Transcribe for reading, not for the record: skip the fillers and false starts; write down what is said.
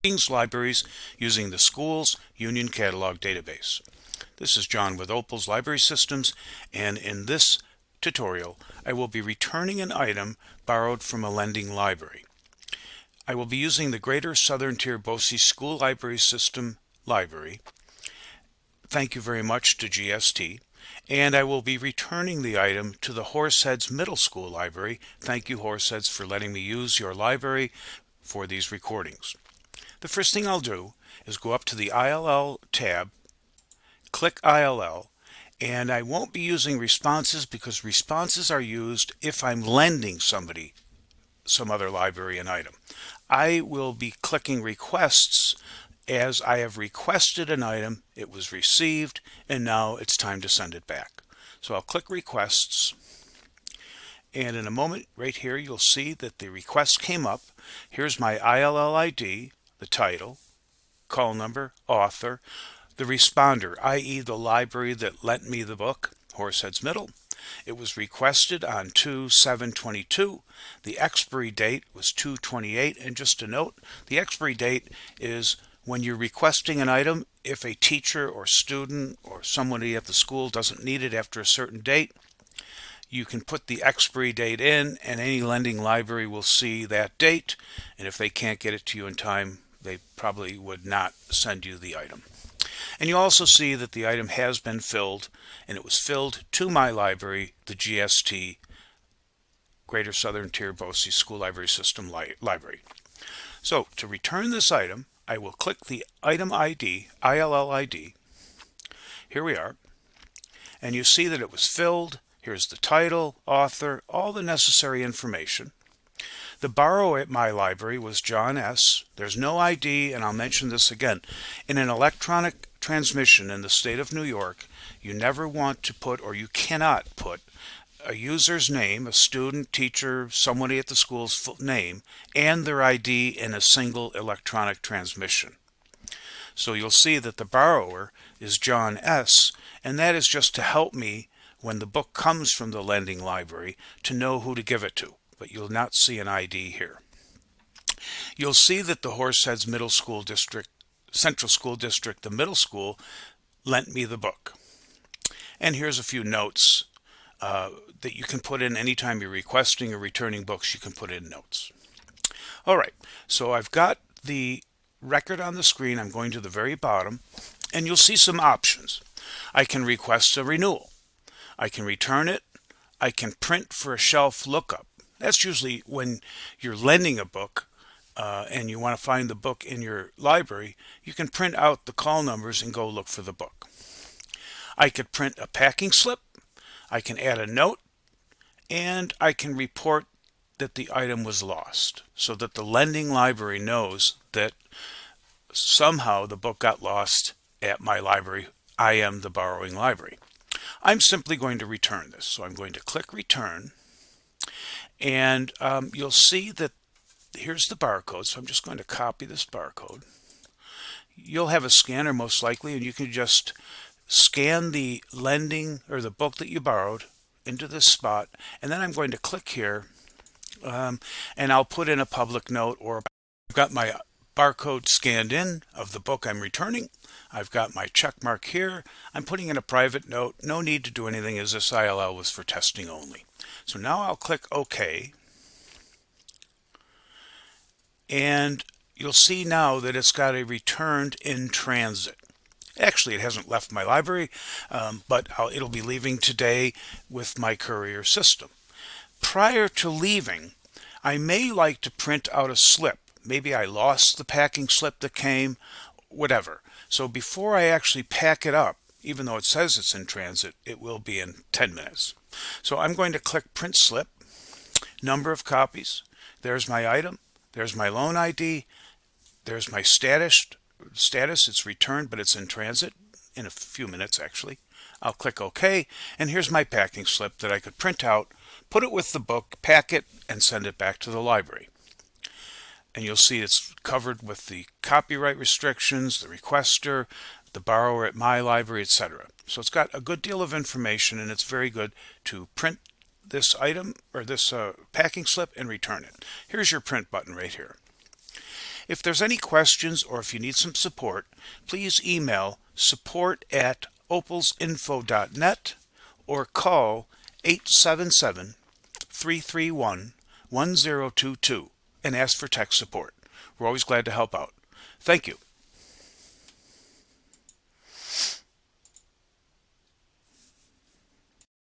libraries using the Schools Union Catalog Database. This is John with Opal's Library Systems, and in this tutorial I will be returning an item borrowed from a lending library. I will be using the Greater Southern Tier BOCES School Library System library. Thank you very much to GST. And I will be returning the item to the Horseheads Middle School Library. Thank you, Horseheads, for letting me use your library for these recordings. The first thing I'll do is go up to the ILL tab, click ILL, and I won't be using responses because responses are used if I'm lending somebody some other library an item. I will be clicking requests as I have requested an item, it was received, and now it's time to send it back. So I'll click requests, and in a moment right here you'll see that the request came up. Here's my ILL ID, the title, call number, author, the responder, i.e. the library that lent me the book, Horseheads Middle. It was requested on 2/7/22. The expiry date was 2/28, and just a note, the expiry date is when you're requesting an item. If a teacher or student or somebody at the school doesn't need it after a certain date, you can put the expiry date in, and any lending library will see that date, and if they can't get it to you in time, they probably would not send you the item. And you also see that the item has been filled, and it was filled to my library, the GST, Greater Southern Tier BOCES School Library System library. So to return this item, I will click the item ID, ILL ID. Here we are, and you see that it was filled. Here's the title, author, all the necessary information. The borrower at my library was John S. There's no ID, and I'll mention this again. In an electronic transmission in the state of New York, you never want to put, or you cannot put, a user's name, a student, teacher, somebody at the school's full name, and their ID in a single electronic transmission. So you'll see that the borrower is John S., and that is just to help me when the book comes from the lending library to know who to give it to, but you'll not see an ID here. You'll see that the Horseheads Middle School District, Central School District, the middle school, lent me the book. And here's a few notes that you can put in anytime you're requesting or returning books. You can put in notes. All right, so I've got the record on the screen. I'm going to the very bottom, and you'll see some options. I can request a renewal. I can return it. I can print for a shelf lookup. That's usually when you're lending a book and you want to find the book in your library. You can print out the call numbers and go look for the book. I could print a packing slip. I can add a note, and I can report that the item was lost so that the lending library knows that somehow the book got lost at my library. I am the borrowing library. I'm simply going to return this. So I'm going to click return, and you'll see that here's the barcode. So I'm just going to copy this barcode. You'll have a scanner most likely, and you can just scan the lending or the book that you borrowed into this spot, and then I'm going to click here and I'll put in a public note, or I've got my barcode scanned in of the book I'm returning. I've got my check mark here. I'm putting in a private note. No need to do anything as this ILL was for testing only. So now I'll click OK, and you'll see now that it's got a returned in transit. Actually, it hasn't left my library, but it'll be leaving today with my courier system. Prior to leaving, I may like to print out a slip. Maybe I lost the packing slip that came, whatever. So before I actually pack it up, even though it says it's in transit, it will be in 10 minutes. So I'm going to click print slip, number of copies. There's my item. There's my loan ID. There's my status, it's returned, but it's in transit in a few minutes actually. I'll click OK, and here's my packing slip that I could print out, put it with the book, pack it, and send it back to the library. And you'll see it's covered with the copyright restrictions, the requester, the borrower at my library, etc. So it's got a good deal of information, and it's very good to print this item or this packing slip and return it. Here's your print button right here. If there's any questions or if you need some support, please email support@opalsinfo.net or call 877-331-1022 and ask for tech support. We're always glad to help out. Thank you.